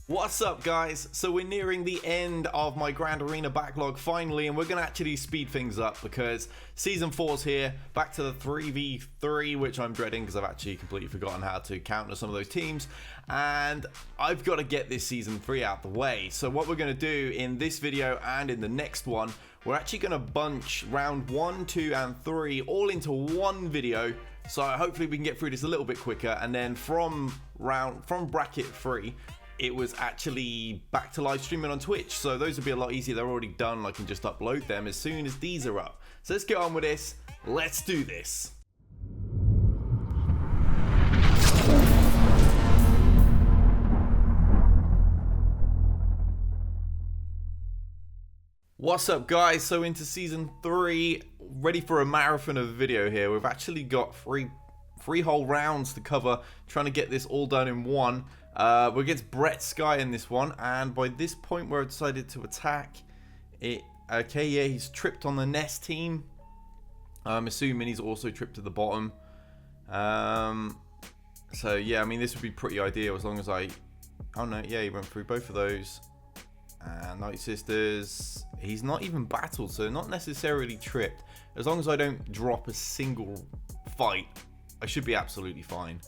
What's up, guys? So we're nearing the end of my Grand Arena backlog finally, and we're going to actually speed things up because Season 4's here, back to the 3v3, which I'm dreading because I've actually completely forgotten how to counter some of those teams, and I've got to get this Season 3 out the way. So what we're going to do in this video and in the next one, we're actually going to bunch round 1, 2, and 3 all into one video. So hopefully we can get through this a little bit quicker, and then from bracket 3, it was actually back to live streaming on Twitch, so those would be a lot easier. They're already done. I can just upload them as soon as these are up. So let's get on with this. Let's do this. What's up, guys? So into Season 3, ready for a marathon of video here. We've actually got three whole rounds to cover, trying to get this all done in one. We're against BrettSky in this one, and by this point we're decided to attack it. Okay, yeah, he's tripped on the nest team. I'm assuming he's also tripped to the bottom. So yeah, I mean, this would be pretty ideal as long as oh no, yeah, he went through both of those. And Night Sisters, he's not even battled, so not necessarily tripped. As long as I don't drop a single fight, I should be absolutely fine.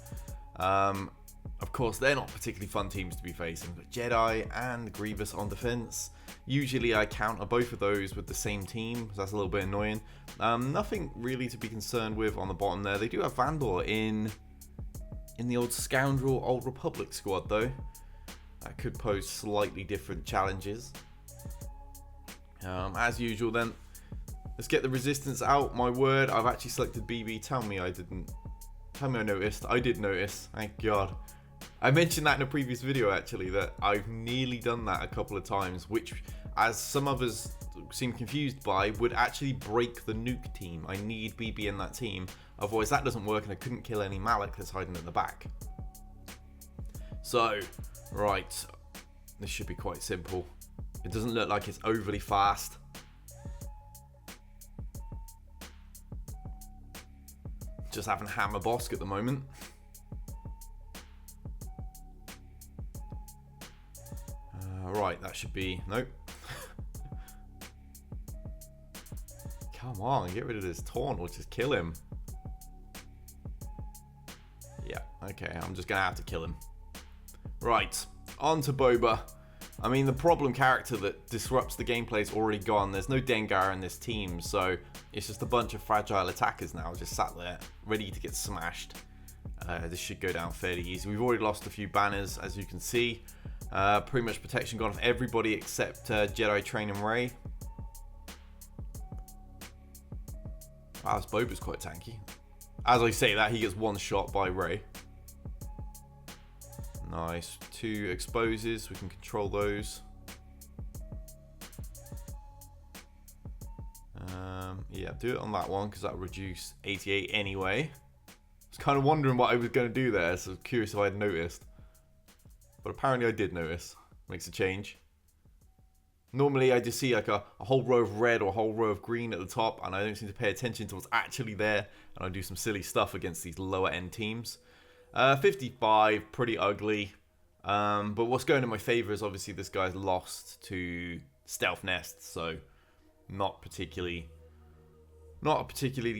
Of course, they're not particularly fun teams to be facing, but Jedi and Grievous on defense. Usually I counter both of those with the same team, so that's a little bit annoying. Nothing really to be concerned with on the bottom there. They do have Vandal in the old Scoundrel Old Republic squad, though. That could pose slightly different challenges. As usual, then, let's get the resistance out. My word, I've actually selected BB. Tell me I didn't. Tell me I noticed. I did notice. Thank God. I mentioned that in a previous video, actually, that I've nearly done that a couple of times, which, as some others seem confused by, would actually break the nuke team. I need BB in that team, otherwise that doesn't work, and I couldn't kill any Malak that's hiding at the back. So, right, this should be quite simple. It doesn't look like it's overly fast. Just having Hammer Bosk at the moment. Right, that should be... Nope. Come on, get rid of this taunt or just kill him. Yeah, okay, I'm just going to have to kill him. Right, on to Boba. I mean, the problem character that disrupts the gameplay is already gone. There's no Dengar in this team, so it's just a bunch of fragile attackers now, just sat there, ready to get smashed. This should go down fairly easy. We've already lost a few banners, as you can see. Pretty much protection gone off everybody except Jedi Train and Rey. Wow, this Boba's quite tanky. As I say that, he gets one shot by Rey. Nice. 2 exposes, we can control those. Yeah, do it on that one because that'll reduce 88 anyway. I was kind of wondering what I was going to do there, so I was curious if I had noticed. But apparently I did notice. Makes a change. Normally I just see like a whole row of red or a whole row of green at the top, and I don't seem to pay attention to what's actually there, and I do some silly stuff against these lower end teams. 55, pretty ugly. But what's going in my favor is obviously this guy's lost to Stealth Nest, so not a particularly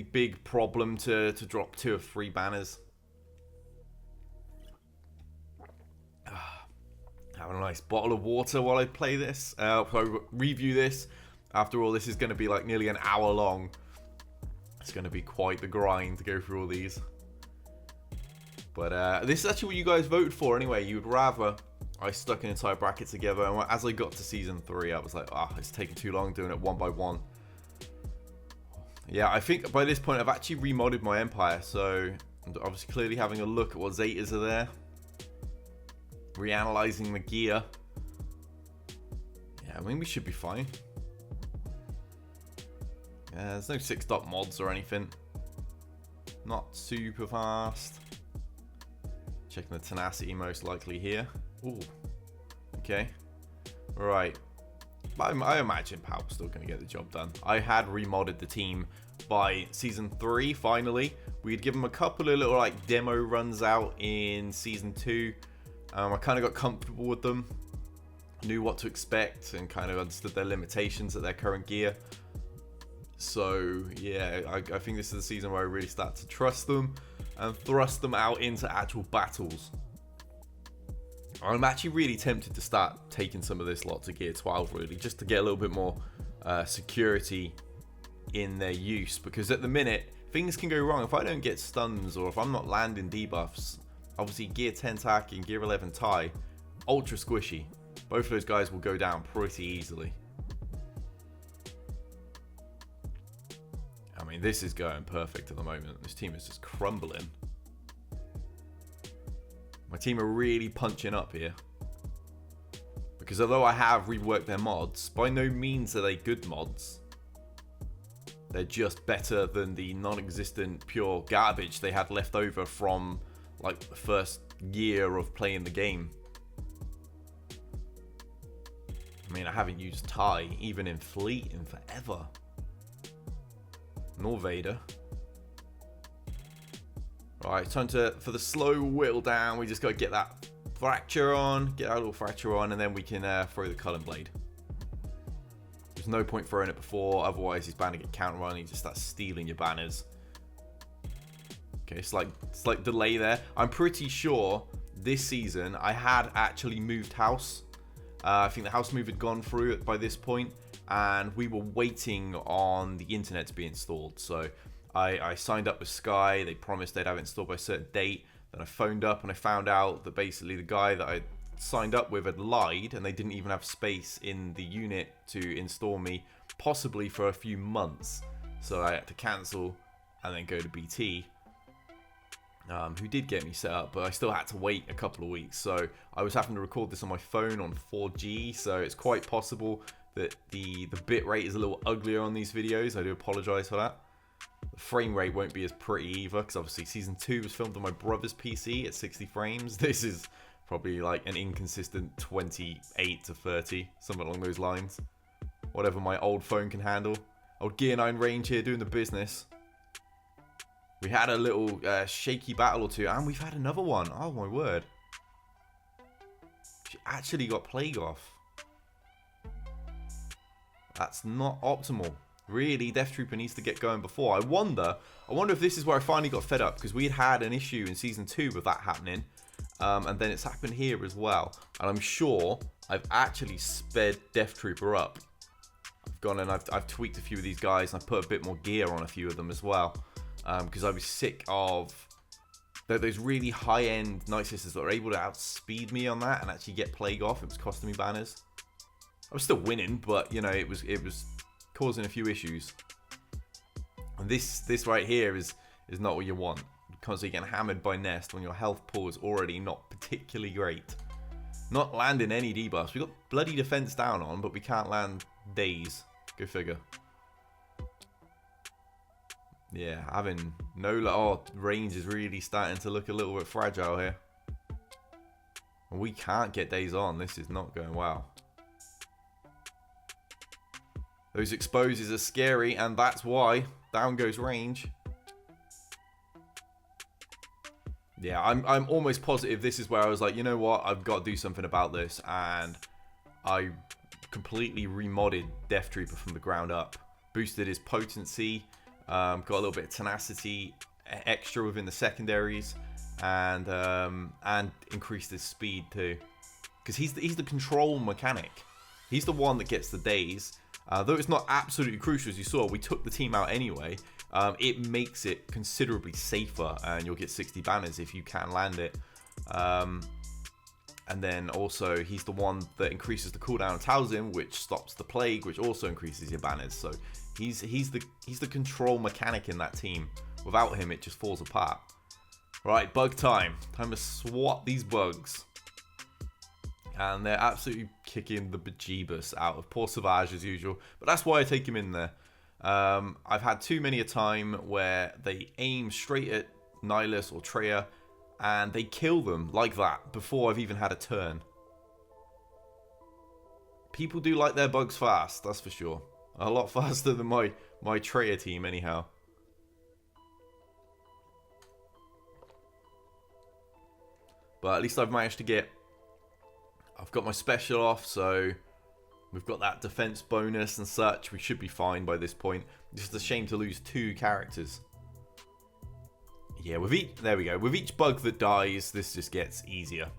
big problem to drop 2 or 3 banners. Have a nice bottle of water while I play this. Review this. After all, this is going to be like nearly an hour long. It's going to be quite the grind to go through all these. But this is actually what you guys voted for anyway. You'd rather I stuck an entire bracket together. And as I got to Season 3, I was like, it's taking too long doing it one by one. Yeah, I think by this point I've actually remodded my Empire. So I'm obviously clearly having a look at what Zetas are there. Reanalyzing the gear. Yeah, I mean, we should be fine. Yeah, there's no 6-dot mods or anything. Not super fast. Checking the tenacity most likely here. Ooh. Okay. Right. I imagine Pal's still going to get the job done. I had remodded the team by Season 3, finally. We'd given them a couple of little like demo runs out in Season 2. I kind of got comfortable with them. knew what to expect and kind of understood their limitations at their current gear. So yeah, I think this is the season where I really start to trust them and thrust them out into actual battles. I'm actually really tempted to start taking some of this lot to gear 12 really, just to get a little bit more security in their use, because at the minute things can go wrong if I don't get stuns or if I'm not landing debuffs. Obviously gear 10 tack and gear 11 tie, ultra squishy. Both of those guys will go down pretty easily. I mean, this is going perfect at the moment. This team is just crumbling. My team are really punching up here. Because although I have reworked their mods, by no means are they good mods. They're just better than the non-existent pure garbage they had left over from like the first year of playing the game. I mean, I haven't used Ty even in Fleet in forever. Nor Vader. Right, time for the slow whittle down. We just got to get that fracture on, get our little fracture on, and then we can throw the Cullen Blade. There's no point throwing it before, otherwise he's bound to get counter on. He just starts stealing your banners. Okay, slight delay there. I'm pretty sure this season I had actually moved house. I think the house move had gone through by this point, and we were waiting on the internet to be installed. So I signed up with Sky. They promised they'd have it installed by a certain date. Then I phoned up and I found out that basically the guy that I signed up with had lied, and they didn't even have space in the unit to install me, possibly for a few months. So I had to cancel and then go to BT, who did get me set up, but I still had to wait a couple of weeks. So I was having to record this on my phone on 4G, so it's quite possible that the bit rate is a little uglier on these videos. I do apologise for that. The frame rate won't be as pretty either, because obviously Season 2 was filmed on my brother's PC at 60 frames. This is probably like an inconsistent 28 to 30, something along those lines. Whatever my old phone can handle. Old Gear 9 range here doing the business. We had a little shaky battle or two, and we've had another one. Oh my word. She actually got Plague off. That's not optimal. Really, Death Trooper needs to get going before. I wonder if this is where I finally got fed up, because we had an issue in Season 2 with that happening. And then it's happened here as well. And I'm sure I've actually sped Death Trooper up. I've gone and I've tweaked a few of these guys, and I've put a bit more gear on a few of them as well. Because I was sick of those really high-end Night Sisters that were able to outspeed me on that and actually get Plague off. It was costing me banners. I was still winning, but you know, it was causing a few issues. And this right here is not what you want. Constantly getting hammered by Nest when your health pool is already not particularly great. Not landing any debuffs. We got bloody defense down on, but we can't land days. Go figure. Yeah, having no range is really starting to look a little bit fragile here. And we can't get days on. This is not going well. Those exposes are scary, and that's why down goes range. Yeah, I'm almost positive this is where I was like, you know what, I've got to do something about this, and I completely remodded Death Trooper from the ground up. Boosted his potency, got a little bit of tenacity extra within the secondaries, and increased his speed too. Because he's the control mechanic. He's the one that gets the days. Though it's not absolutely crucial, as you saw, we took the team out anyway. It makes it considerably safer, and you'll get 60 banners if you can land it. And then also, he's the one that increases the cooldown of Talzin, which stops the Plague, which also increases your banners. So he's the control mechanic in that team. Without him, it just falls apart. Right, bug time. Time to swap these bugs. And they're absolutely kicking the bejeebus out of poor Savage as usual. But that's why I take him in there. I've had too many a time where they aim straight at Nihilus or Treya, and they kill them like that before I've even had a turn. People do like their bugs fast, that's for sure. A lot faster than my Treya team anyhow. But at least I've managed to get I've got my special off, so we've got that defense bonus and such. We should be fine by this point. Just a shame to lose 2 characters. Yeah, there we go. With each bug that dies, this just gets easier.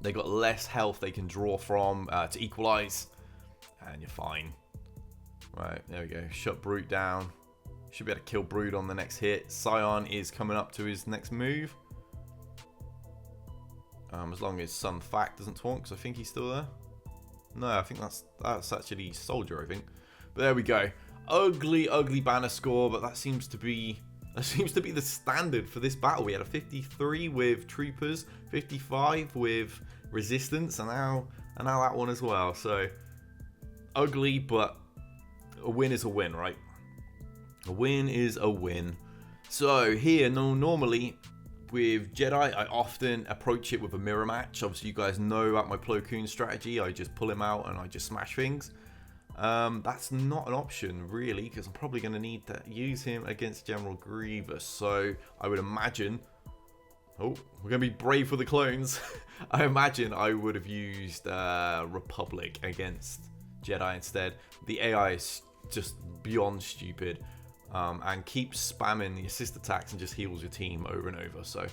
They got less health they can draw from to equalize, and you're fine. Right, there we go. Shut Brute down. Should be able to kill Brood on the next hit. Scion is coming up to his next move. As long as Sun Fact doesn't taunt, because I think he's still there. No, I think that's actually Soldier, I think. But there we go. Ugly, ugly banner score, but that seems to be the standard for this battle. We had a 53 with Troopers, 55 with Resistance, and now that one as well. So ugly, but a win is a win, right? A win is a win. So here, normally with Jedi, I often approach it with a mirror match. Obviously, you guys know about my Plo Koon strategy. I just pull him out and I just smash things. That's not an option, really, because I'm probably going to need to use him against General Grievous. So I would imagine... Oh, we're going to be brave for the clones. I imagine I would have used Republic against Jedi instead. The AI is just beyond stupid. And keeps spamming the assist attacks and just heals your team over and over. So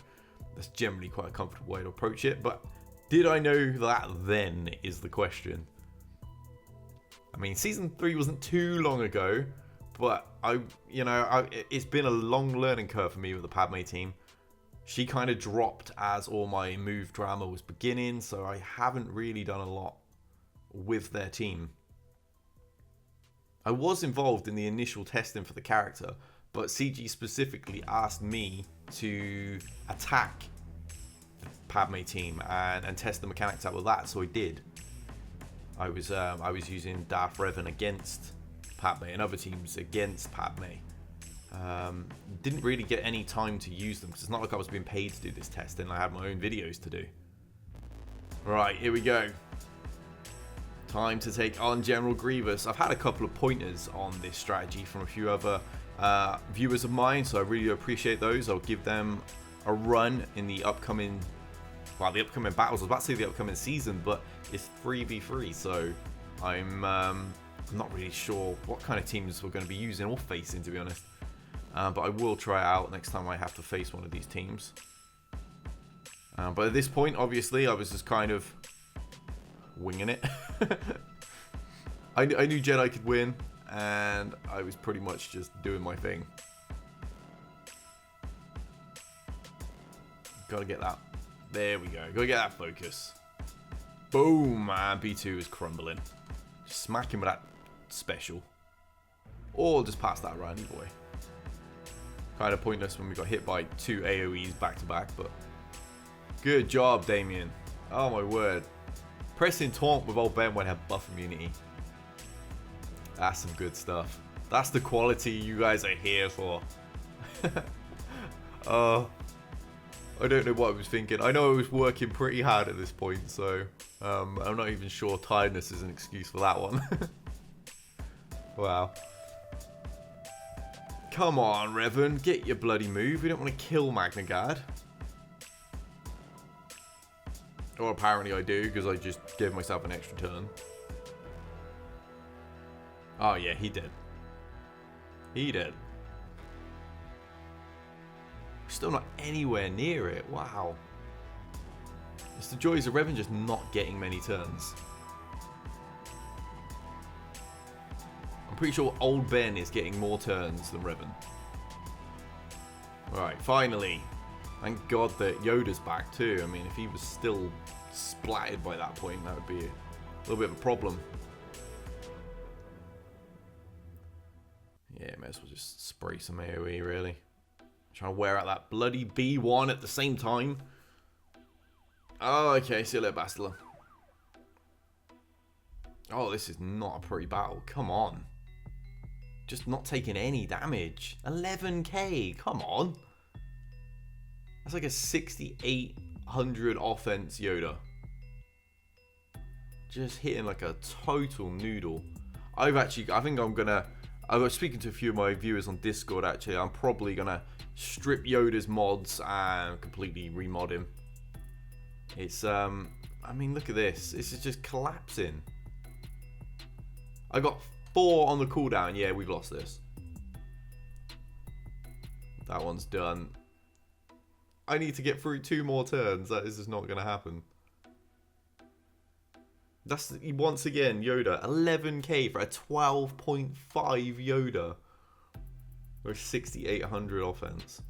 that's generally quite a comfortable way to approach it. But did I know that then is the question. I mean, Season 3 wasn't too long ago, but it's been a long learning curve for me with the Padme team. She kind of dropped as all my move drama was beginning, so I haven't really done a lot with their team. I was involved in the initial testing for the character, but CG specifically asked me to attack the Padme team and test the mechanics out with that, so I did. I was using Darth Revan against Padme and other teams against Padme. Didn't really get any time to use them because it's not like I was being paid to do this testing. I had my own videos to do. Right, here we go. Time to take on General Grievous. I've had a couple of pointers on this strategy from a few other viewers of mine, so I really appreciate those. I'll give them a run in the upcoming, the upcoming battles. I was about to say the upcoming season, but it's 3v3, so I'm not really sure what kind of teams we're going to be using or facing, to be honest. But I will try it out next time I have to face one of these teams. But at this point, obviously, I was just kind of winging it. I knew Jedi could win, and I was pretty much just doing my thing. Gotta get that. There we go. Gotta get that focus. Boom, man. B2 is crumbling. Just smack him with that special. Or just pass that around, either way. Kind of pointless when we got hit by 2 AoEs back to back, but good job, Damien. Oh my word. Pressing taunt with old Ben when I have buff immunity. That's some good stuff. That's the quality you guys are here for. I don't know what I was thinking. I know I was working pretty hard at this point, so I'm not even sure tiredness is an excuse for that one. Wow. Come on, Revan, get your bloody move. We don't want to kill Magna Guard. Or apparently I do, because I just gave myself an extra turn. Oh yeah, he did. He did. Still not anywhere near it. Wow. It's the joys of Revan just not getting many turns. I'm pretty sure old Ben is getting more turns than Revan. Alright, finally. Thank God that Yoda's back too. I mean, if he was still splattered by that point, that would be a little bit of a problem. Yeah, may as well just spray some AoE, really. Trying to wear out that bloody B1 at the same time. Oh, okay. See you later, Bastila. Oh, this is not a pretty battle. Come on. Just not taking any damage. 11k. Come on. That's like a 6,800 offense Yoda. Just hitting like a total noodle. I was speaking to a few of my viewers on Discord, actually. I'm probably going to strip Yoda's mods and completely remod him. It's, I mean, look at this. This is just collapsing. I got 4 on the cooldown. Yeah, we've lost this. That one's done. I need to get through 2 more turns. That is just not going to happen. That's, once again, Yoda. 11k for a 12.5 Yoda. Or 6,800 offense.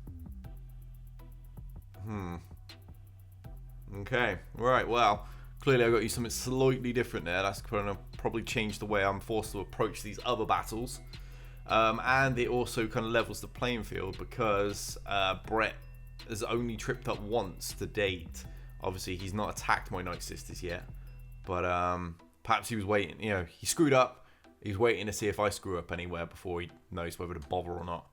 Okay. Right, well, clearly I got you something slightly different there. That's going to probably change the way I'm forced to approach these other battles. And it also kind of levels the playing field because Brett has only tripped up once to date. Obviously, he's not attacked my Night Sisters yet. But perhaps he was waiting. You know, he screwed up. He's waiting to see if I screw up anywhere before he knows whether to bother or not.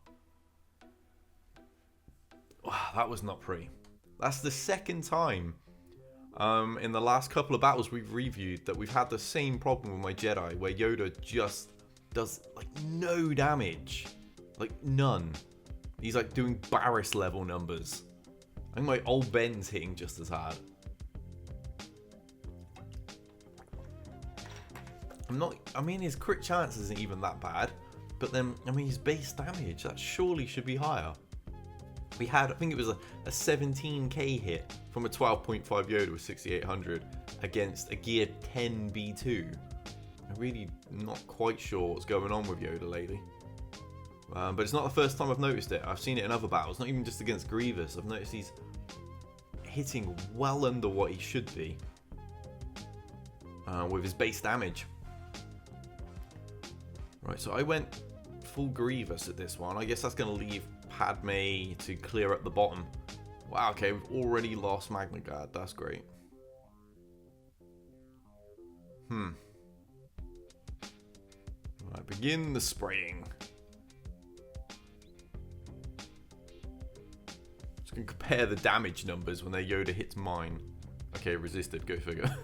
Wow, that was not pretty. That's the second time in the last couple of battles we've reviewed that we've had the same problem with my Jedi, where Yoda just does like no damage. Like none. He's like doing Barris level numbers. I think my old Ben's hitting just as hard. I mean, his crit chance isn't even that bad, but then, I mean, his base damage, that surely should be higher. We had, I think it was a 17k hit from a 12.5 Yoda with 6,800 against a gear 10 B2. I'm really not quite sure what's going on with Yoda lately. But it's not the first time I've noticed it. I've seen it in other battles, not even just against Grievous. I've noticed he's hitting well under what he should be with his base damage. Right, so I went full Grievous at this one. I guess that's going to leave Padme to clear up the bottom. Wow, okay, we've already lost Magna Guard. That's great. Right, begin the spraying. Just going to compare the damage numbers when their Yoda hits mine. Okay, resisted, go figure.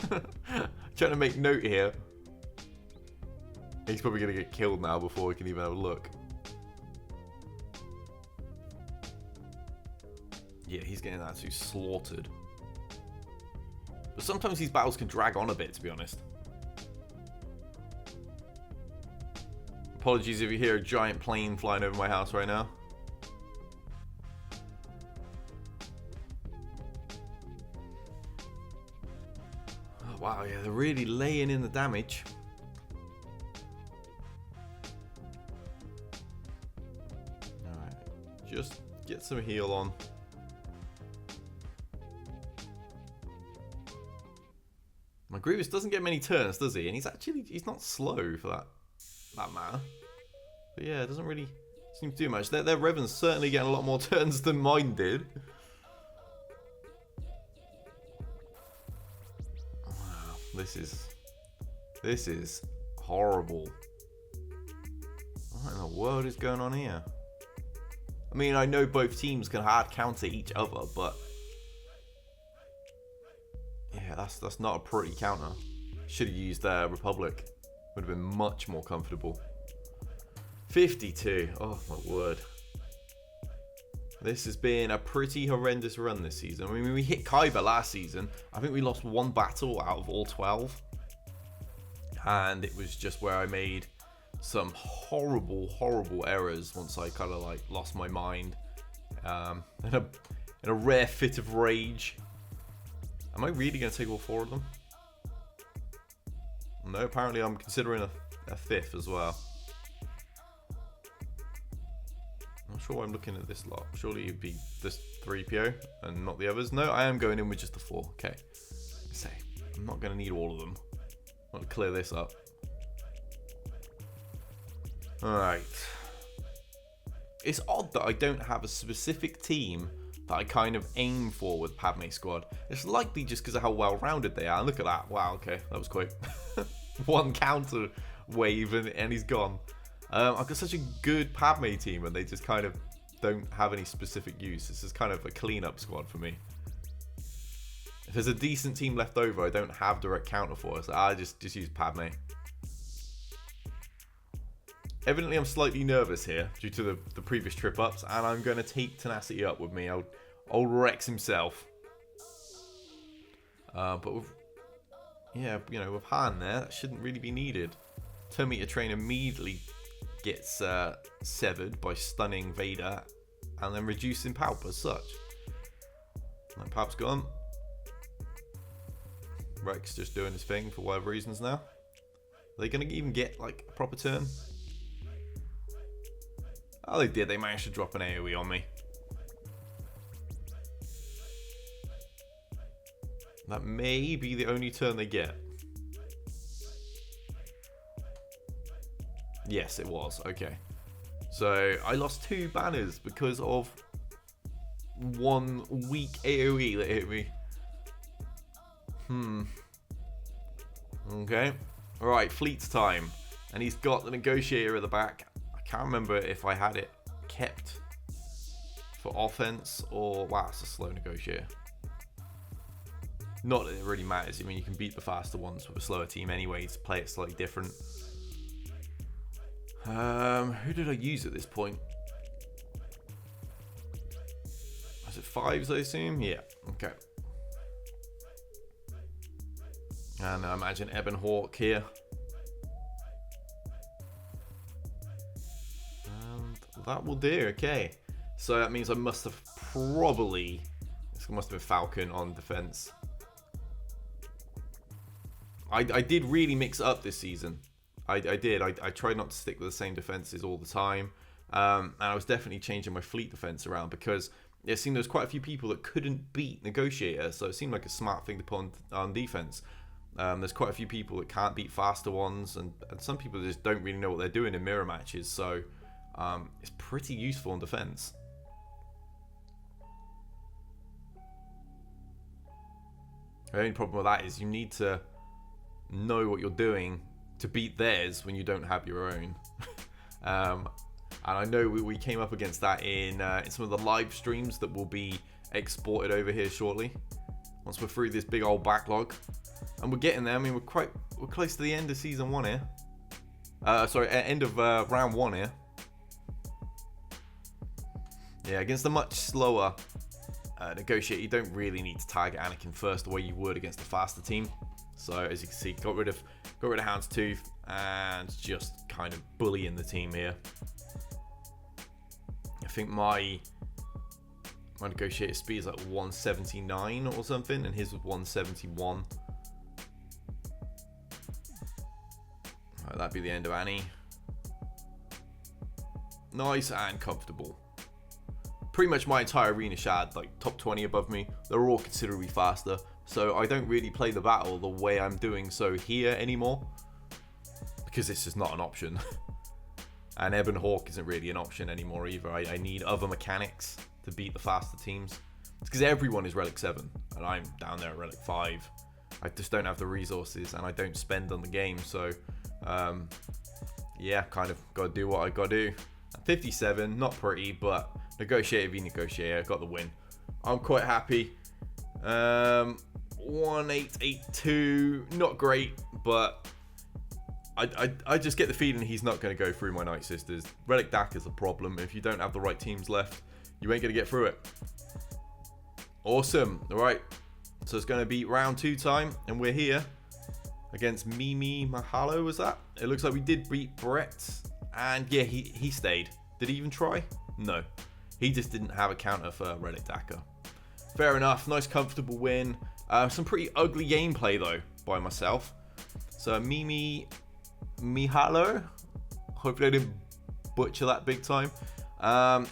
Trying to make note here. He's probably going to get killed now before we can even have a look. Yeah, he's getting absolutely slaughtered. But sometimes these battles can drag on a bit, to be honest. Apologies if you hear a giant plane flying over my house right now. Oh, wow, yeah, they're really laying in the damage. Just get some heal on. My Grievous doesn't get many turns, does he? And he's not slow for that matter. But yeah, it doesn't really seem to do much. Their Revan's certainly getting a lot more turns than mine did. Wow, this is horrible. What in the world is going on here? I mean, I know both teams can hard counter each other, but yeah, that's not a pretty counter. Should have used Republic. Would have been much more comfortable. 52. Oh my word. This has been a pretty horrendous run this season. I mean, we hit Kyber last season. I think we lost 1 battle out of all 12. And it was just where I made some horrible errors once I kind of like lost my mind in a rare fit of rage. Am I really going to take all 4 of them? No, apparently I'm considering a 5th as well. I'm not sure why I'm looking at this lot. Surely it'd be this 3PO and not the others. No, I am going in with just the 4. Okay. Say, I'm not going to need all of them. I'll clear this up. Alright. It's odd that I don't have a specific team that I kind of aim for with Padme Squad. It's likely just because of how well-rounded they are. And look at that. Wow, okay. That was quick. 1 counter wave and he's gone. I've got such a good Padme team and they just kind of don't have any specific use. This is kind of a cleanup squad for me. If there's a decent team left over I don't have direct counter for, so I just use Padme. Evidently I'm slightly nervous here due to the previous trip ups, and I'm going to take Tenacity up with me. Old Rex himself. But with, yeah, you know, with Han there, that shouldn't really be needed. Turn Meter Train immediately gets severed by stunning Vader and then reducing Palp as such. Like, Palp's gone. Rex just doing his thing for whatever reasons now. Are they going to even get like a proper turn? Oh, they did. They managed to drop an AoE on me. That may be the only turn they get. Yes, it was. Okay. So I lost 2 banners because of one weak AoE that hit me. Okay. Alright, Fleet's time. And he's got the Negotiator at the back. I can't remember if I had it kept for offense or... Wow, it's a slow Negotiator. Not that it really matters. I mean, you can beat the faster ones with a slower team anyway to play it slightly different. Who did I use at this point? Was it 5s, I assume? Yeah, okay. And I imagine Ebon Hawk here. And that will do, okay. So that means I must have probably... This must have been Falcon on defense. I did really mix it up this season. I did. I tried not to stick with the same defenses all the time. And I was definitely changing my fleet defense around because it seemed there was quite a few people that couldn't beat Negotiator. So it seemed like a smart thing to put on defense. There's quite a few people that can't beat faster ones. And some people just don't really know what they're doing in mirror matches. So it's pretty useful in defense. The only problem with that is you need to know what you're doing to beat theirs when you don't have your own. And I know we came up against that in some of the live streams that will be exported over here shortly. Once we're through this big old backlog, and we're getting there. I mean, we're close to the end of season 1 here. End of round 1 here. Yeah, against a much slower Negotiator, you don't really need to target Anakin first the way you would against a faster team. So as you can see, got rid of Houndstooth and just kind of bullying the team here. I think my Negotiator speed is like 179 or something, and his was 171. Right, that'd be the end of Annie. Nice and comfortable. Pretty much my entire arena shad, like top 20 above me, they're all considerably faster. So I don't really play the battle the way I'm doing so here anymore, because this is not an option. And Ebon Hawk isn't really an option anymore either. I need other mechanics to beat the faster teams. It's because everyone is Relic 7 and I'm down there at Relic 5. I just don't have the resources and I don't spend on the game. So yeah, kind of got to do what I got to do. 57, not pretty, but Negotiator v Negotiator, got the win. I'm quite happy. 1882, not great, but I just get the feeling he's not going to go through my Night Sisters. Relic DAC is a problem. If you don't have the right teams left, you ain't going to get through it. Awesome. All right. So it's going to be round 2 time, and we're here against MiMiMihailo, was that? It looks like we did beat Brett, and yeah, he stayed. Did he even try? No. He just didn't have a counter for Relic DAC. Fair enough. Nice, comfortable win. Some pretty ugly gameplay, though, by myself. So, MiMiMihailo. Hopefully I didn't butcher that big time.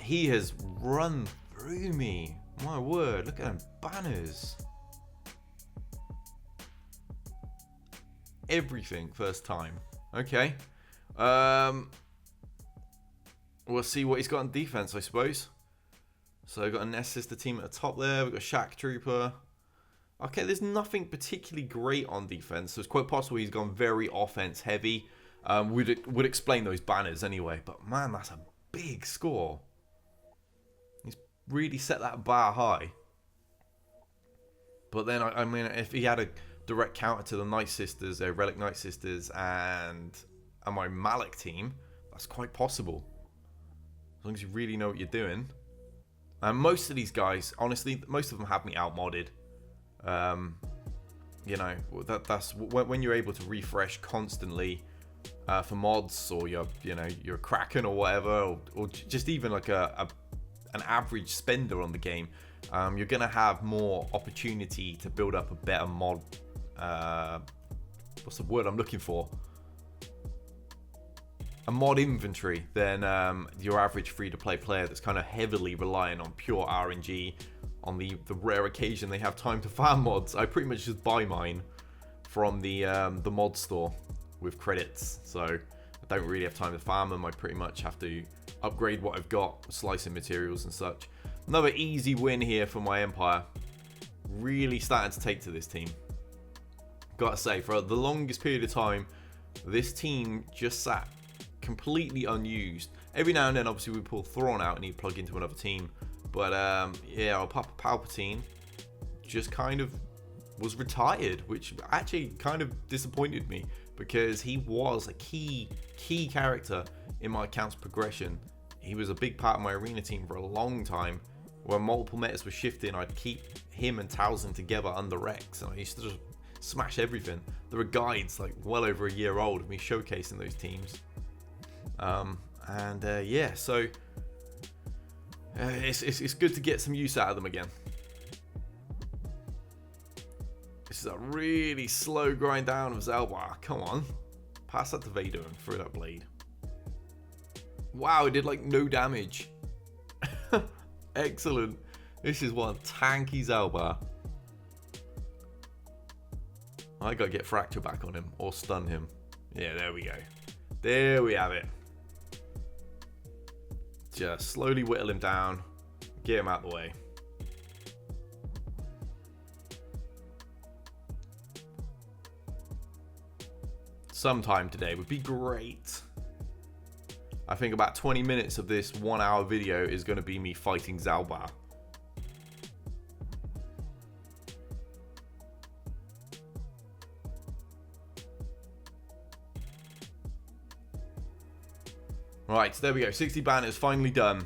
He has run through me. My word. Look at them banners. Everything first time. Okay. We'll see what he's got on defense, I suppose. So we've got a Nest Sister team at the top there. We've got Shack Trooper. Okay, there's nothing particularly great on defense. So it's quite possible he's gone very offense heavy. Would explain those banners anyway. But man, that's a big score. He's really set that bar high. But then, I mean, if he had a direct counter to the Night Sisters, Relic Night Sisters, and my Malak team, that's quite possible. As long as you really know what you're doing. And most of these guys, honestly, most of them have me outmodded. you know, that's when you're able to refresh constantly for mods, or you're a Kraken or whatever, or just even like an average spender on the game, you're gonna have more opportunity to build up a better mod. What's the word I'm looking for? A mod inventory than your average free-to-play player that's kind of heavily relying on pure RNG. On the rare occasion they have time to farm mods, I pretty much just buy mine from the mod store with credits. So I don't really have time to farm them. I pretty much have to upgrade what I've got, slicing materials and such. Another easy win here for my Empire. Really starting to take to this team. Gotta say, for the longest period of time, this team just sat completely unused. Every now and then, obviously, we pull Thrawn out and he'd plug into another team. But yeah, our Papa Palpatine just kind of was retired, which actually kind of disappointed me, because he was a key character in my account's progression. He was a big part of my arena team for a long time. When multiple metas were shifting, I'd keep him and Talzin together under Rex, and I used to just smash everything. There are guides like well over a year old of me showcasing those teams. Yeah, so it's good to get some use out of them again. This is a really slow grind down of Zalbar. Come on, pass that to Vader and throw that blade. Wow, it did like no damage. Excellent. This is one tanky Zalbar. I gotta get Fracture back on him or stun him. Yeah, there we go. There we have it. Just slowly whittle him down, get him out of the way. Sometime today would be great. I think about 20 minutes of this 1 hour video is going to be me fighting Zalbar. Right, so there we go. 60 banners finally done.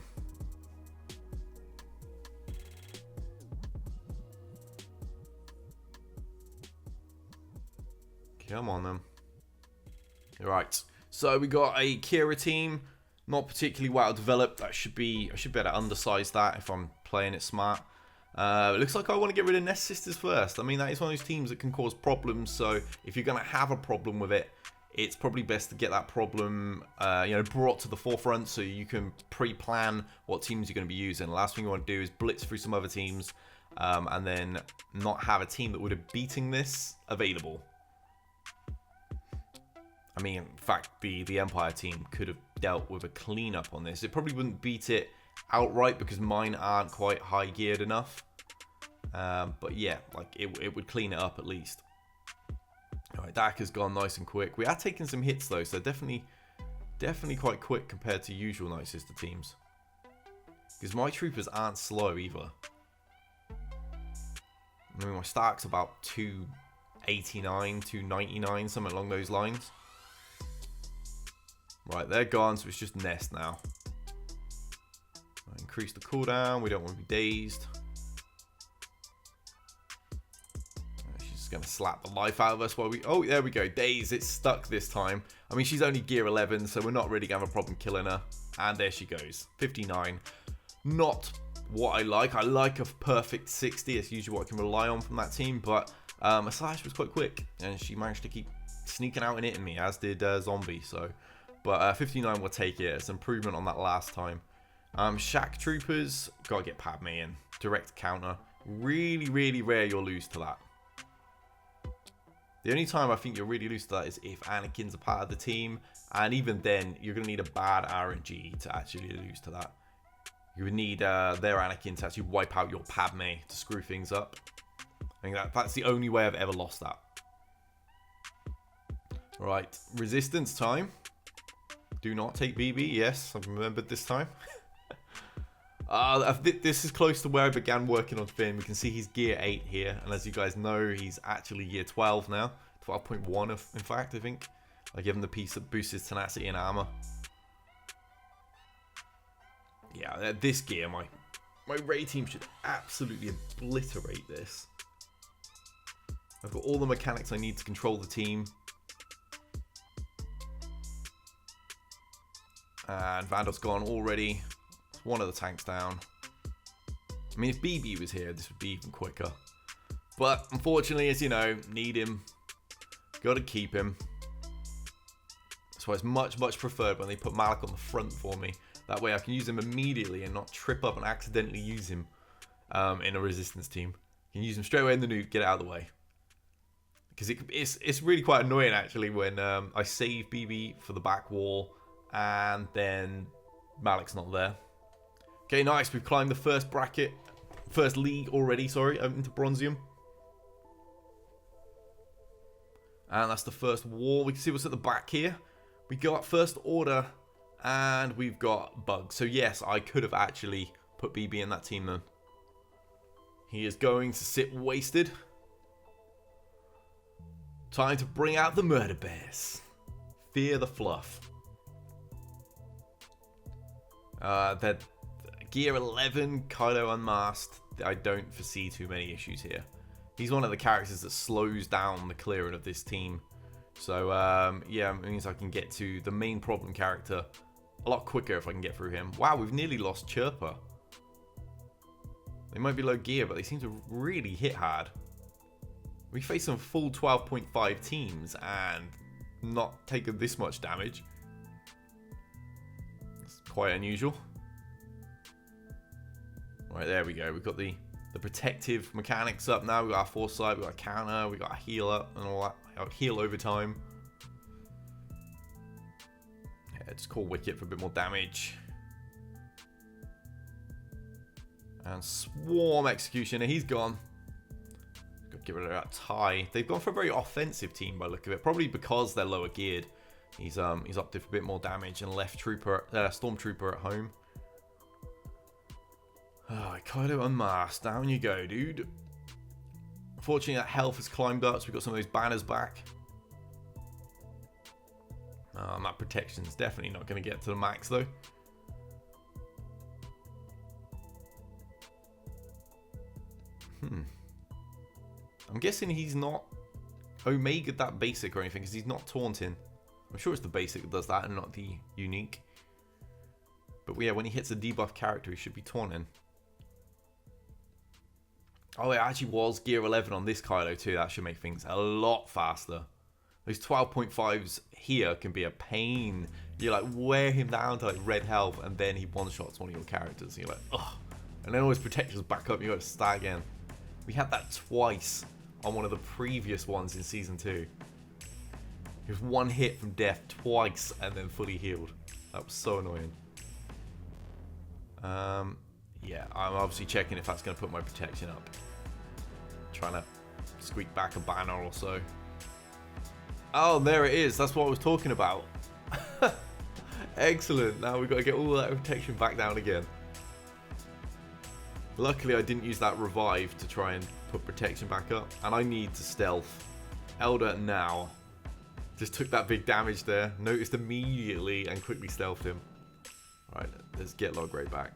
Come on then. Right, so we got a Kira team, not particularly well developed. I should be able to undersize that if I'm playing it smart. It looks like I want to get rid of Nest Sisters first. I mean, that is one of those teams that can cause problems. So if you're going to have a problem with it, it's probably best to get that problem, brought to the forefront so you can pre-plan what teams you're going to be using. The last thing you want to do is blitz through some other teams, and then not have a team that would have beaten this available. I mean, in fact, the Empire team could have dealt with a cleanup on this. It probably wouldn't beat it outright because mine aren't quite high geared enough. But yeah, like it would clean it up at least. Alright, Dak has gone nice and quick. We are taking some hits though, so definitely quite quick compared to usual Night Sister teams. Because my troopers aren't slow either. I mean, my stack's about 289, 299, something along those lines. Right, they're gone, so it's just Nest now. Increase the cooldown, we don't want to be dazed. She's going to slap the life out of us while we... Oh, there we go, Daze, it's stuck this time. I mean, she's only gear 11, so we're not really going to have a problem killing her. And there she goes, 59. Not what I like. I like a perfect 60, it's usually what I can rely on from that team, but Slash was quite quick, and she managed to keep sneaking out and hitting me, as did Zombie, so... But 59 will take it. It's improvement on that last time. Shack Troopers, gotta get Padme in. Direct counter. Really, really rare you'll lose to that. The only time I think you'll really lose to that is if Anakin's a part of the team. And even then, you're going to need a bad RNG to actually lose to that. You would need their Anakin to actually wipe out your Padme to screw things up. I think that's the only way I've ever lost that. Right, resistance time. Do not take BB. Yes, I've remembered this time. This is close to where I began working on Finn. We can see he's gear 8 here. And as you guys know, he's actually gear 12 now. 12.1 in fact, I think. I give him the piece that boosts his tenacity and armor. Yeah, this gear, my Ray team should absolutely obliterate this. I've got all the mechanics I need to control the team. And Vandal's gone already. One of the tanks down. I mean, if BB was here, this would be even quicker. But unfortunately, as you know, need him. Got to keep him. That's why it's much, much preferred when they put Malik on the front for me. That way I can use him immediately and not trip up and accidentally use him in a resistance team. You can use him straight away in the nuke, get it out of the way. Because it's really quite annoying actually when I save BB for the back wall and then Malik's not there. Okay, nice. We've climbed the first league already, sorry, into Bronzium. And that's the first wall. We can see what's at the back here. We got first order and we've got bugs. So yes, I could have actually put BB in that team then. He is going to sit wasted. Time to bring out the murder bears. Fear the fluff. That Gear 11, Kylo unmasked. I don't foresee too many issues here. He's one of the characters that slows down the clearing of this team. So, yeah, it means I can get to the main problem character a lot quicker if I can get through him. Wow, we've nearly lost Chirper. They might be low gear, but they seem to really hit hard. We face some full 12.5 teams and not taken this much damage. It's quite unusual. Right, there we go. We've got the protective mechanics up now. We've got our foresight, we've got a counter, we've got a heal up and all that. I'll heal over time. Yeah, just call Wicket for a bit more damage. And Swarm Executioner, he's gone. Got to get rid of that tie. They've gone for a very offensive team by the look of it. Probably because they're lower geared. He's opted for a bit more damage and left Stormtrooper at home. Oh, Kylo unmasked. Down you go, dude. Unfortunately, that health has climbed up, so we've got some of those banners back. That protection's definitely not going to get to the max, though. I'm guessing he's not Omega that basic or anything, because he's not taunting. I'm sure it's the basic that does that and not the unique. But yeah, when he hits a debuff character, he should be taunting. Oh, it actually was Gear 11 on this Kylo too. That should make things a lot faster. Those 12.5s here can be a pain. You like wear him down to like red health and then he one-shots one of your characters. And you're like, ugh. And then all his protectors back up and you got to start again. We had that twice on one of the previous ones in Season 2. He was one hit from death twice and then fully healed. That was so annoying. Yeah, I'm obviously checking if that's going to put my protection up. Trying to squeak back a banner or so. Oh, there it is. That's what I was talking about. Excellent. Now we've got to get all that protection back down again. Luckily, I didn't use that revive to try and put protection back up. And I need to stealth. Elder now. Just took that big damage there. Noticed immediately and quickly stealthed him. Alright, let's get log rate back.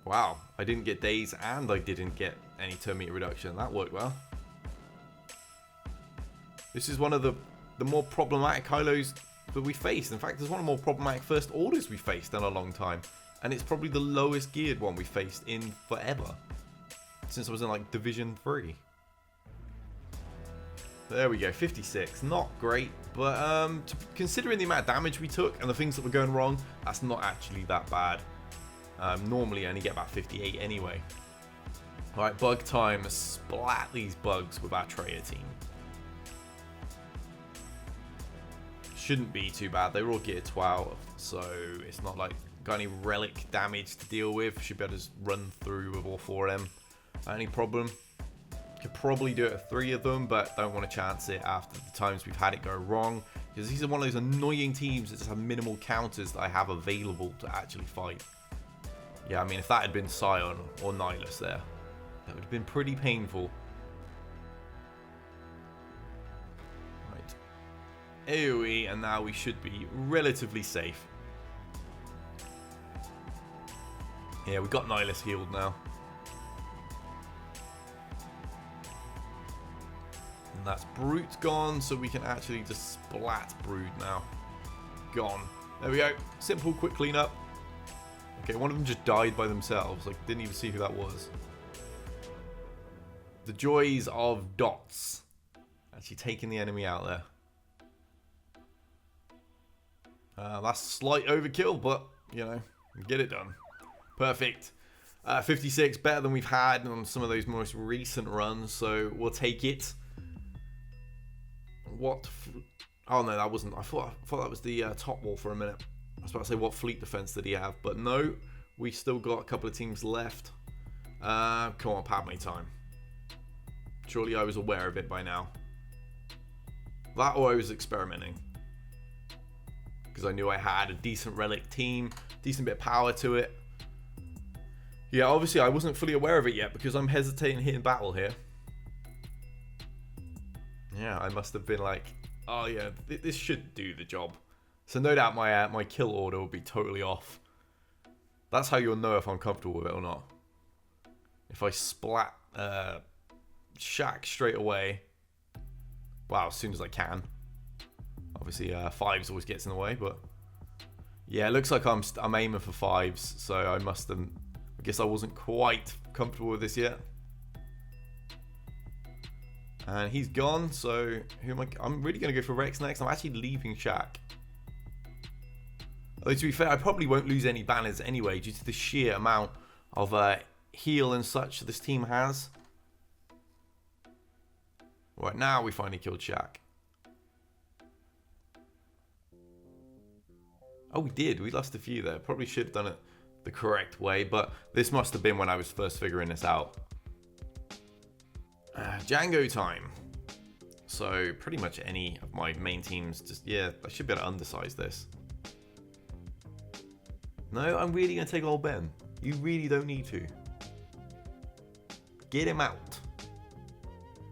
Wow, I didn't get daze and I didn't get any turn meter reduction. That worked well. This is one of the more problematic Kylos that we faced. In fact, it's one of the more problematic first orders we faced in a long time. And it's probably the lowest geared one we faced in forever. Since I was in like Division 3. There we go, 56. Not great, but considering the amount of damage we took and the things that were going wrong, that's not actually that bad. Normally I only get about 58 anyway. Alright, bug time. Splat these bugs with our Traitor team. Shouldn't be too bad. They were all gear 12, so it's not like got any relic damage to deal with. Should be able to just run through with all 4 of them. Any problem? Could probably do it with 3 of them, but don't want to chance it after the times we've had it go wrong. Because these are one of those annoying teams that just have minimal counters that I have available to actually fight. Yeah, I mean, if that had been Scion or Nihilus there, that would have been pretty painful. Right. AoE, and now we should be relatively safe. Yeah, we've got Nihilus healed now. And that's Brute gone, so we can actually just splat Brood now. Gone. There we go. Simple, quick cleanup. Okay, one of them just died by themselves. Like, didn't even see who that was. The joys of dots. Actually taking the enemy out there. That's slight overkill, but, you know, get it done. Perfect. 56, better than we've had on some of those most recent runs, so we'll take it. What? Oh no, that wasn't. I thought that was the top wall for a minute. I was about to say, what fleet defense did he have? But no, we still got a couple of teams left. Come on, Padme time. Surely I was aware of it by now. That or I was experimenting. Because I knew I had a decent relic team, decent bit of power to it. Yeah, obviously I wasn't fully aware of it yet because I'm hesitating hitting battle here. Yeah, I must have been like, oh yeah, this should do the job. So no doubt my kill order will be totally off. That's how you'll know if I'm comfortable with it or not. If I splat Shack straight away. Wow, as soon as I can. Obviously, fives always gets in the way, but yeah, it looks like I'm aiming for fives, so I must have. I guess I wasn't quite comfortable with this yet. And he's gone, so who am I? I'm really going to go for Rex next. I'm actually leaving Shack. Although to be fair, I probably won't lose any banners anyway, due to the sheer amount of heal and such this team has. Right, now we finally killed Shack. Oh, we did. We lost a few there. Probably should have done it the correct way, but this must have been when I was first figuring this out. Django time. So pretty much any of my main teams, just, yeah, I should be able to undersize this. No, I'm really going to take old Ben. You really don't need to. Get him out.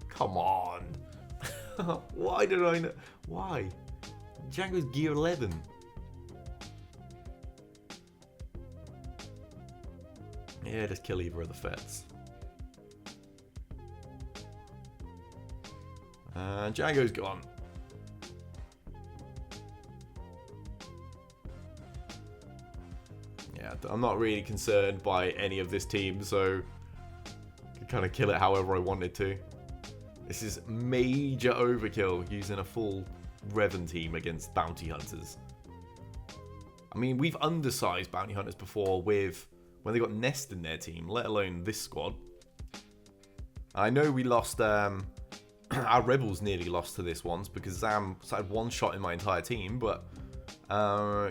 Come on. Why did I know? Why? Django's gear 11. Yeah, just kill either of the Fets. And Django's gone. Yeah, I'm not really concerned by any of this team, so I can kind of kill it however I wanted to. This is major overkill using a full Revan team against bounty hunters. I mean, we've undersized bounty hunters before with when they got Nest in their team, let alone this squad. I know we lost, our Rebels nearly lost to this once because Zam had one shot in my entire team, but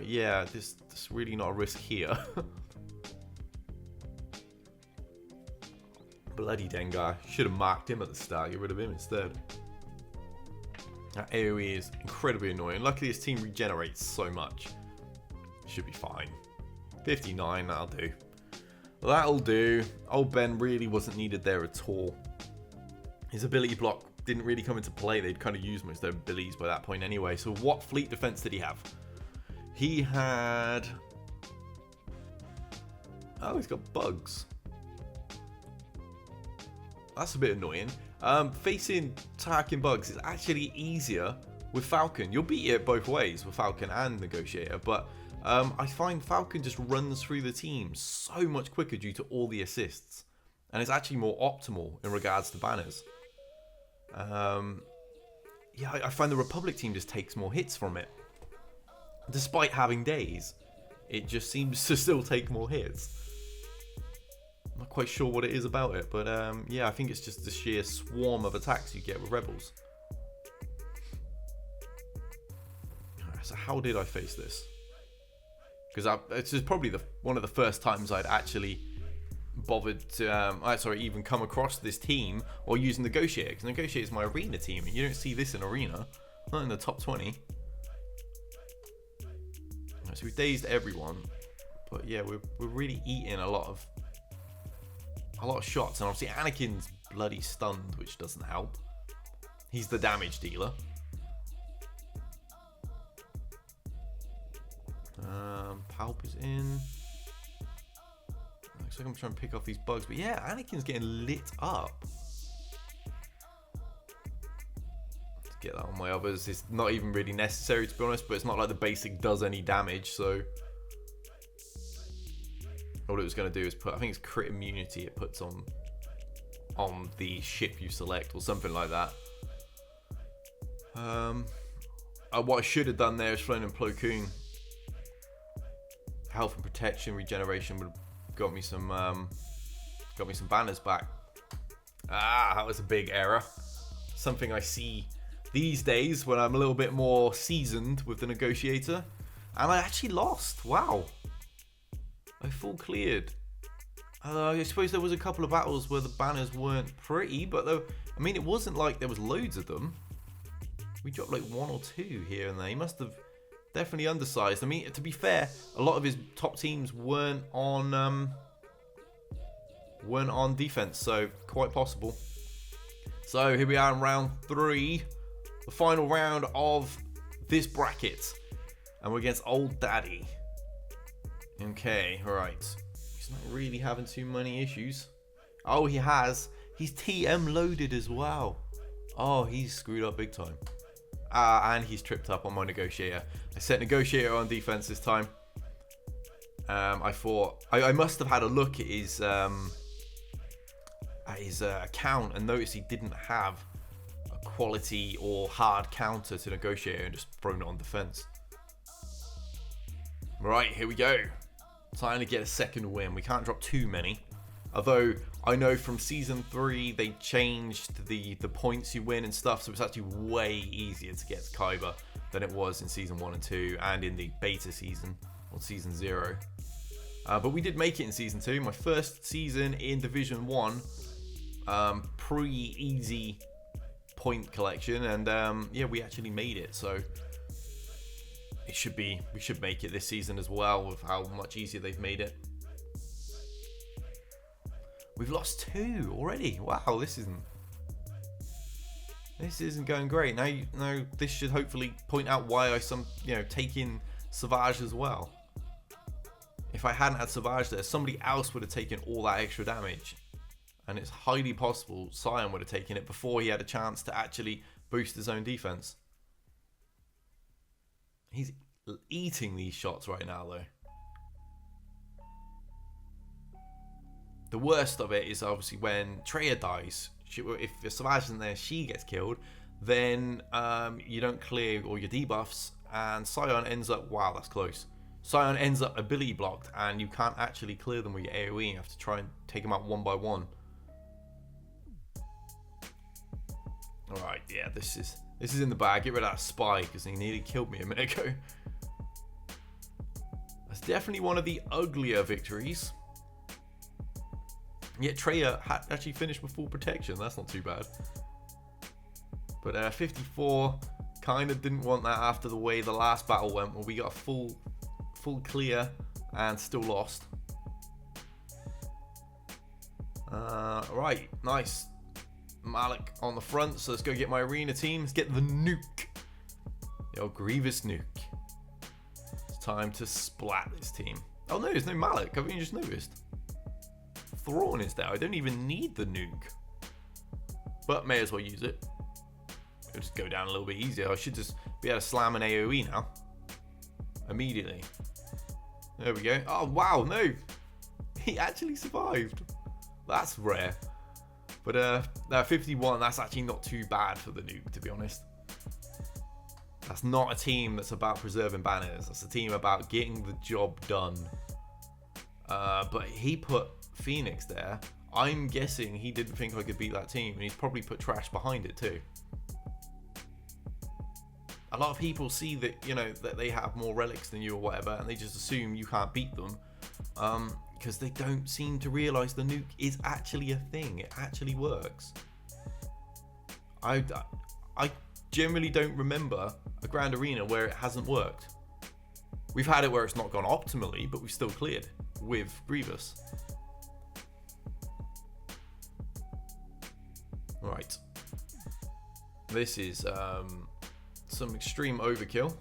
yeah, this really not a risk here. Bloody Dengar. Should have marked him at the start, get rid of him instead. That AoE is incredibly annoying. Luckily his team regenerates so much. Should be fine. 59, that'll do. That'll do. Old Ben really wasn't needed there at all. His ability block didn't really come into play. They'd kind of used most of their abilities by that point anyway. So what fleet defense did he have? He had... Oh, he's got bugs. That's a bit annoying. Facing attacking bugs is actually easier with Falcon. You'll beat it both ways with Falcon and Negotiator, but I find Falcon just runs through the team so much quicker due to all the assists. And it's actually more optimal in regards to banners. Yeah, I find the Republic team just takes more hits from it. Despite having days, it just seems to still take more hits. I'm not quite sure what it is about it, but yeah, I think it's just the sheer swarm of attacks you get with Rebels. So how did I face this? Because it's just probably one of the first times I'd actually bothered to, even come across this team or use Negotiator. Because Negotiator is my arena team, and you don't see this in arena, not in the top 20. So we've dazed everyone, but yeah, we're really eating a lot of shots, and obviously Anakin's bloody stunned, which doesn't help. He's the damage dealer. Palp is in. Looks like I'm trying to pick off these bugs, but yeah, Anakin's getting lit up. get that on my others. It's not even really necessary, to be honest, but it's not like the basic does any damage, so all it was going to do is put, I think it's crit immunity it puts on the ship you select or something like that. What I should have done there is flown in Plo Koon. Health and protection regeneration would have got me some banners back. That was a big error. Something I see these days when I'm a little bit more seasoned with the negotiator, and I actually lost. Wow, I full cleared. I suppose there was a couple of battles where the banners weren't pretty, but though, I mean, it wasn't like there was loads of them. We dropped like 1 or 2 here and there. He must have definitely undersized. I mean, to be fair, a lot of his top teams weren't on defense, so quite possible. So here we are in round 3, the final round of this bracket, and we're against Old Daddy. Okay, all right. He's not really having too many issues. Oh, he has. He's TM loaded as well. Oh, he's screwed up big time. And he's tripped up on my negotiator. I set negotiator on defense this time. I thought I must have had a look at his account and noticed he didn't have a quality or hard counter to negotiator and just thrown it on defense. Right, here we go. Time to get a second win. We can't drop too many. Although I know from season 3 they changed the points you win and stuff, so it's actually way easier to get Kyber than it was in season 1 and 2 and in the beta season or season 0. But we did make it in season 2. My first season in Division 1, pretty easy point collection, and yeah, we actually made it. So we should make it this season as well with how much easier they've made it. We've lost 2 already. Wow, this isn't going great. Now this should hopefully point out why I take in Savage as well. If I hadn't had Savage there, somebody else would have taken all that extra damage, and it's highly possible Sion would have taken it before he had a chance to actually boost his own defense. He's eating these shots right now, though. The worst of it is obviously when Treya dies. If the Savage isn't there, she gets killed. Then you don't clear all your debuffs, and Sion ends up. Wow, that's close. Sion ends up ability blocked, and you can't actually clear them with your AoE. You have to try and take them out one by one. All right, yeah, this is in the bag. Get rid of that spy because he nearly killed me a minute ago. That's definitely one of the uglier victories. Yet Treya had actually finished with full protection. That's not too bad. But 54 kind of didn't want that after the way the last battle went, where we got a full clear and still lost. Right, nice. Malik on the front, so let's go get my arena team. Let's get the nuke. The old Grievous nuke. It's time to splat this team. Oh no, there's no Malik. I've only just noticed. Thrawn is there. I don't even need the nuke, but may as well use it. It'll just go down a little bit easier. I should just be able to slam an AoE now immediately. There we go. Oh wow, no, he actually survived. That's rare. But 51, that's actually not too bad for the nuke, to be honest. That's not a team that's about preserving banners. That's a team about getting the job done. But he put Phoenix there. I'm guessing he didn't think I could beat that team, and he's probably put trash behind it too. A lot of people see that, that they have more relics than you or whatever, and they just assume you can't beat them, because they don't seem to realize the nuke is actually a thing. It actually works. I generally don't remember a Grand Arena where it hasn't worked. We've had it where it's not gone optimally, but we've still cleared with Grievous. Right. This is some extreme overkill.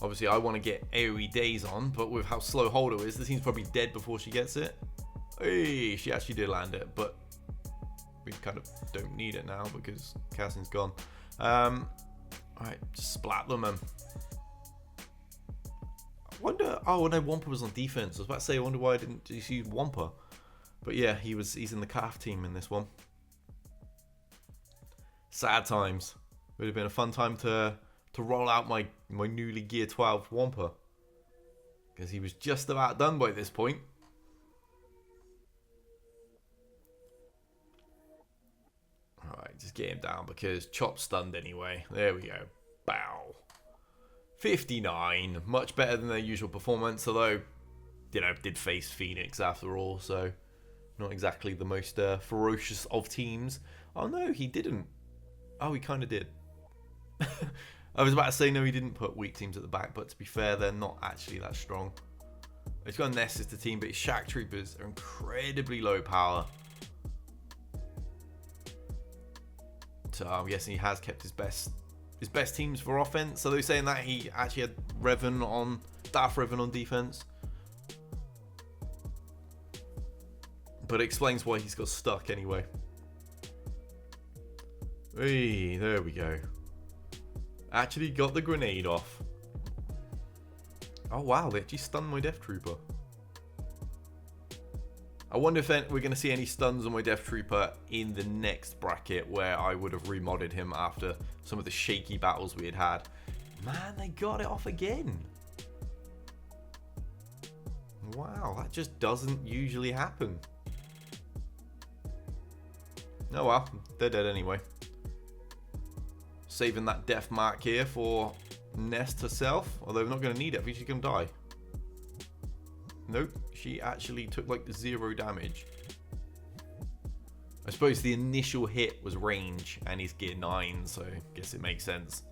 Obviously, I want to get AoE days on, but with how slow Holdo is, the team's probably dead before she gets it. Hey, she actually did land it, but We kind of don't need it now because Cassin's gone. Alright, just splat them. I wonder. Oh no, Wampa was on defense. I was about to say, I wonder why I didn't just use Wampa. But yeah, he's in the calf team in this one. Sad times. Would have been a fun time to roll out my newly Gear 12 Wampa. Because he was just about done by this point. Alright, just get him down because Chop's stunned anyway. There we go. Bow. 59. Much better than their usual performance, although, you know, did face Phoenix after all, so not exactly the most ferocious of teams. Oh no, he didn't. Oh, he kind of did. I was about to say no, he didn't put weak teams at the back, but to be fair, they're not actually that strong. He's got a Nest as the team, but his Shack Troopers are incredibly low power. So I'm guessing he has kept his best teams for offense. So they're saying that he actually had Darth Revan on defense. But it explains why he's got stuck anyway. Hey, there we go. Actually got the grenade off. Oh wow, they actually stunned my Death Trooper. I wonder if we're going to see any stuns on my Death Trooper in the next bracket where I would have remodded him after some of the shaky battles we had. Man, they got it off again. Wow, that just doesn't usually happen. Oh well, they're dead anyway. Saving that death mark here for Nest herself, although we're not going to need it. I think she's going to die. Nope, she actually took like 0 damage. I suppose the initial hit was range and he's Gear 9, so I guess it makes sense.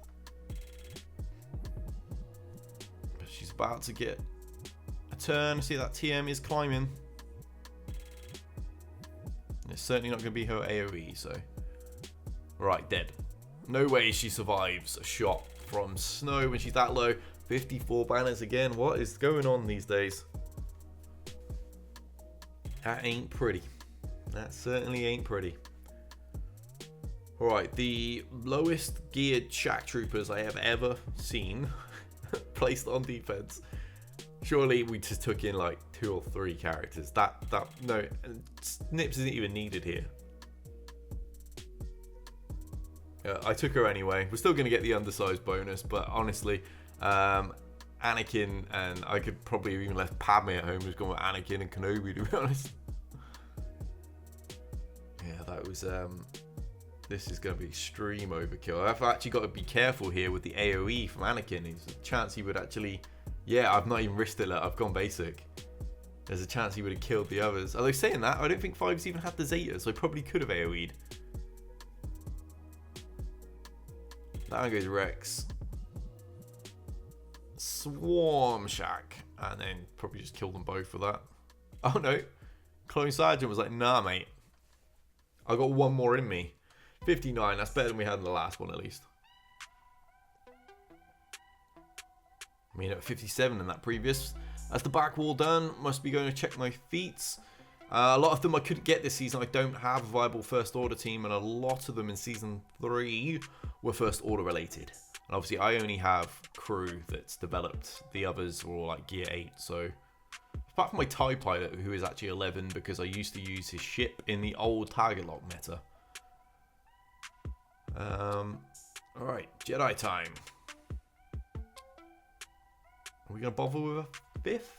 But she's about to get a turn. See that TM is climbing. It's certainly not going to be her AoE, so. Right, dead. No way she survives a shot from Snow when she's that low. 54 banners again. What is going on these days? That ain't pretty. That certainly ain't pretty. Alright, the lowest geared Shack Troopers I have ever seen placed on defense. Surely we just took in like 2 or 3 characters. No, Snips isn't even needed here. I took her anyway. We're still going to get the undersized bonus, but honestly, Anakin, and I could probably have even left Padme at home, who's gone with Anakin and Kenobi, to be honest. Yeah, that was, this is going to be extreme overkill. I've actually got to be careful here with the AoE from Anakin. There's a chance he would actually, yeah, I've not even risked it, I've gone basic. There's a chance he would have killed the others. Although saying that, I don't think Fives even had the Zeta, so I probably could have AoE'd. Down goes Rex. Swarm Shack. And then probably just kill them both for that. Oh no. Clone Sergeant was like, nah mate. I got 1 more in me. 59, that's better than we had in the last one at least. I mean, at 57 in that previous. That's the back wall done. Must be going to check my feats. A lot of them I couldn't get this season. I don't have a viable first order team, and a lot of them in season 3 were first order related. And obviously I only have crew that's developed. The others were all like Gear 8. So apart from my TIE pilot, who is actually 11 because I used to use his ship in the old target lock meta. Alright, Jedi time. Are we going to bother with a 5th?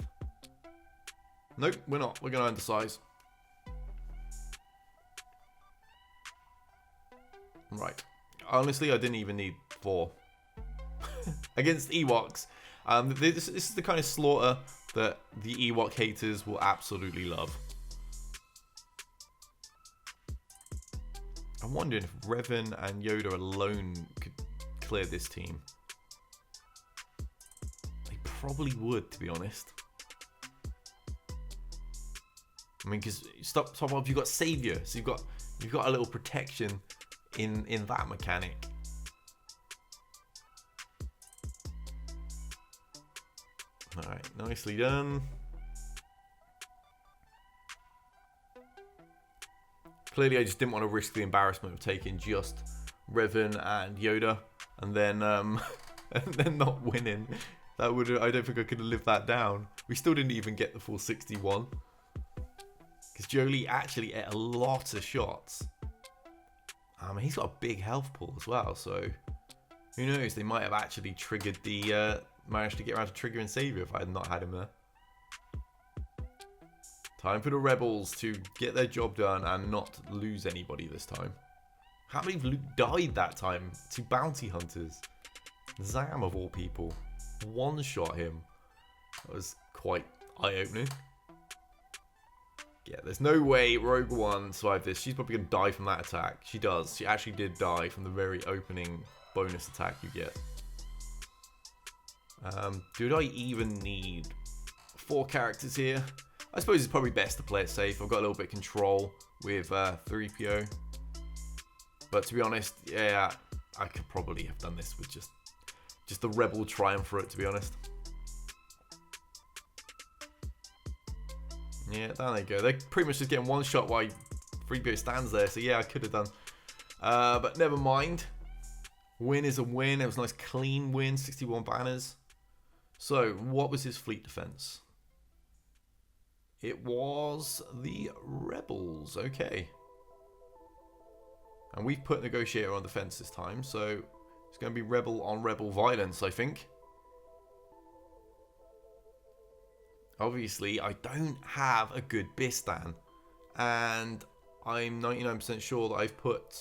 Nope, we're not. We're going to undersize. Right. Honestly, I didn't even need 4. Against Ewoks. This is the kind of slaughter that the Ewok haters will absolutely love. I'm wondering if Revan and Yoda alone could clear this team. They probably would, to be honest. I mean, because stop off, you've got Savior, so you've got a little protection in that mechanic. All right, nicely done. Clearly, I just didn't want to risk the embarrassment of taking just Revan and Yoda, and then and then not winning. That would, I don't think I could have lived that down. We still didn't even get the full 61. Because Jolie actually ate a lot of shots. He's got a big health pool as well, so who knows? They might have actually triggered the, managed to get around to triggering Savior if I had not had him there. Time for the Rebels to get their job done and not lose anybody this time. How many Luke died that time to bounty hunters? Zam of all people. One-shot him. That was quite eye-opening. Yeah, there's no way Rogue One survived this. She's probably going to die from that attack. She does. She actually did die from the very opening bonus attack you get. Do I even need 4 characters here? I suppose it's probably best to play it safe. I've got a little bit of control with 3PO. But to be honest, yeah, I could probably have done this with just the Rebel Triumvirate, to be honest. Yeah, there they go. They're pretty much just getting one shot while 3PO stands there. So yeah, I could have done. But never mind. Win is a win. It was a nice clean win, 61 banners. So what was his fleet defense? It was the Rebels. Okay. And we've put Negotiator on defense this time. So it's going to be Rebel on Rebel violence, I think. Obviously, I don't have a good Bistan, and I'm 99% sure that I've put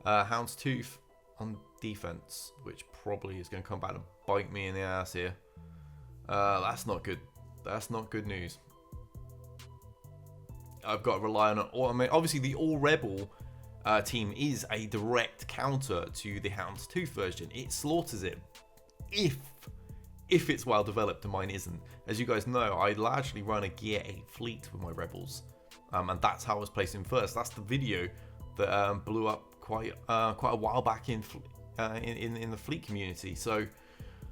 Houndstooth on defense, which probably is going to come back and bite me in the ass here. That's not good. That's not good news. I've got to rely on automate. Obviously, the All Rebel team is a direct counter to the Houndstooth version. It slaughters it if it's well developed, and mine isn't. As you guys know, I largely run a Gear 8 fleet with my Rebels, and that's how I was placing first. That's the video that blew up quite a while back in the fleet community. So,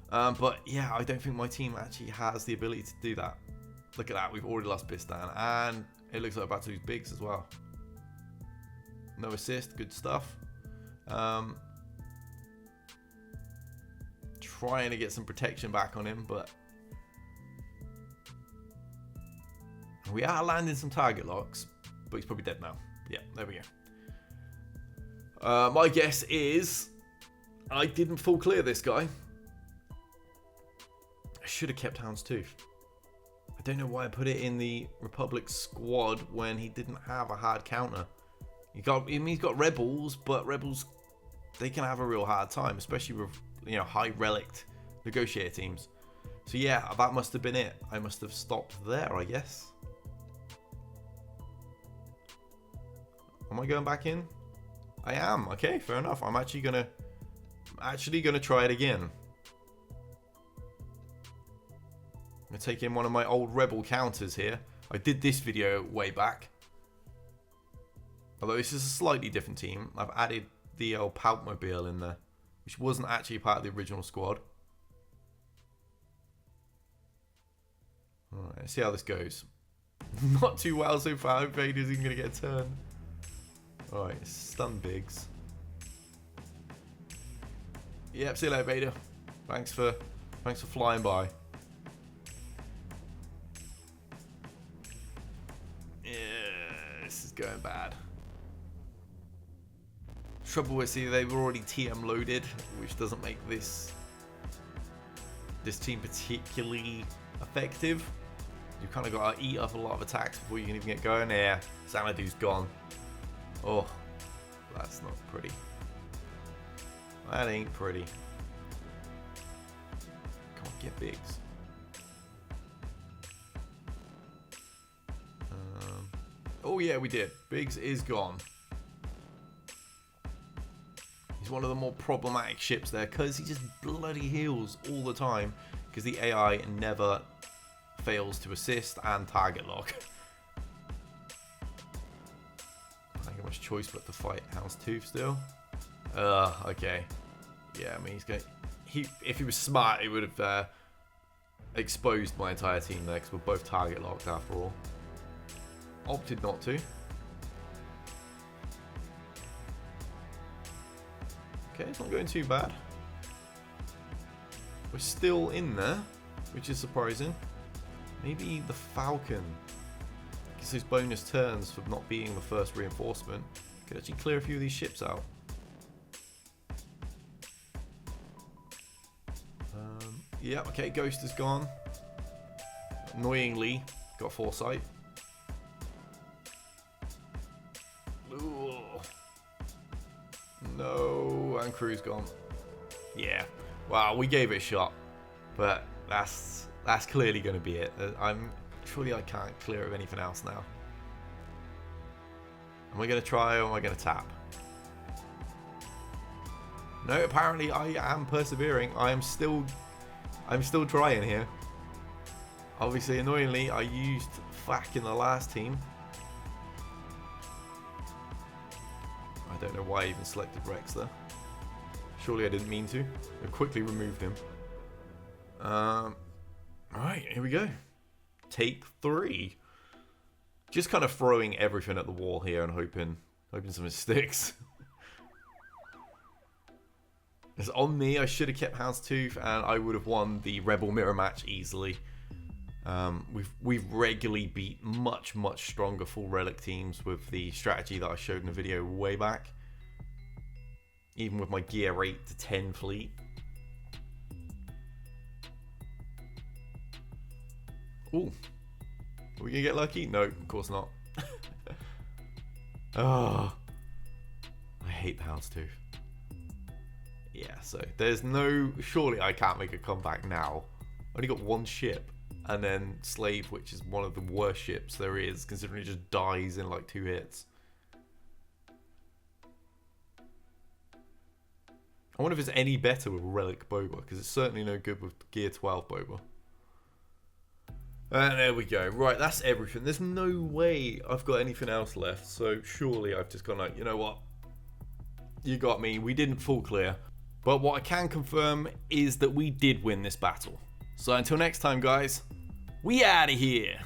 but yeah, I don't think my team actually has the ability to do that. Look at that, we've already lost Bistan, and it looks like we're about to lose Biggs as well. No assist, good stuff. Trying to get some protection back on him, but we are landing some target locks, but he's probably dead now. Yeah, there we go. My guess is I didn't full clear this guy. I should have kept Houndstooth. I don't know why I put it in the Republic squad when he didn't have a hard counter. He's got Rebels, but Rebels, they can have a real hard time, especially with, you know, high relic negotiator teams. So yeah, that must have been it. I must have stopped there, I guess. Am I going back in? I am. Okay, fair enough. I'm actually gonna try it again. I'm gonna take in one of my old Rebel counters here. I did this video way back. Although this is a slightly different team. I've added the old Palpmobile in there, which wasn't actually part of the original squad. Alright, let's see how this goes. Not too well so far. Vader's even going to get a turn. Alright, stun Biggs. Yep, see you later, Vader. Thanks for flying by. Yeah, this is going bad. Trouble with, see, they were already TM loaded, which doesn't make this team particularly effective. You kind of got to eat up a lot of attacks before you can even get going. Yeah, Xanadu's gone. Oh, that's not pretty. That ain't pretty. Come on, get Biggs. Oh yeah, we did. Biggs is gone. He's one of the more problematic ships there because he just bloody heals all the time because the AI never fails to assist and target lock. I don't have much choice but to fight Houndstooth still. Okay. Yeah, I mean, if he was smart, he would have exposed my entire team there because we're both target locked after all. Opted not to. Okay, it's not going too bad. We're still in there, which is surprising. Maybe the Falcon gets his bonus turns for not being the first reinforcement. Could actually clear a few of these ships out. Yeah, okay, Ghost is gone. Annoyingly, got foresight. Ooh. No, and crew's gone. Yeah, wow, we gave it a shot, but that's clearly going to be it. Surely I can't clear of anything else now. Am I going to try or am I going to tap? No, apparently I am persevering. I'm still trying here. Obviously, annoyingly, I used FAC in the last team. I don't know why I even selected Rex there. Surely I didn't mean to. I quickly removed him. Alright, here we go. Take 3. Just kind of throwing everything at the wall here and hoping something sticks. It's on me. I should have kept Houndstooth and I would have won the Rebel mirror match easily. We've regularly beat much stronger full relic teams with the strategy that I showed in the video way back. Even with my gear 8 to 10 fleet. Ooh. Are we gonna get lucky? No, of course not. Oh, I hate the Houndstooth. Yeah, so there's no... Surely I can't make a comeback now. I only got 1 ship. And then Slave, which is one of the worst ships there is, considering it just dies in like 2 hits. I wonder if it's any better with Relic Boba, because it's certainly no good with Gear 12 Boba. And there we go. Right, that's everything. There's no way I've got anything else left, so surely I've just gone like, you know what? You got me. We didn't full clear. But what I can confirm is that we did win this battle. So until next time, guys, we out of here.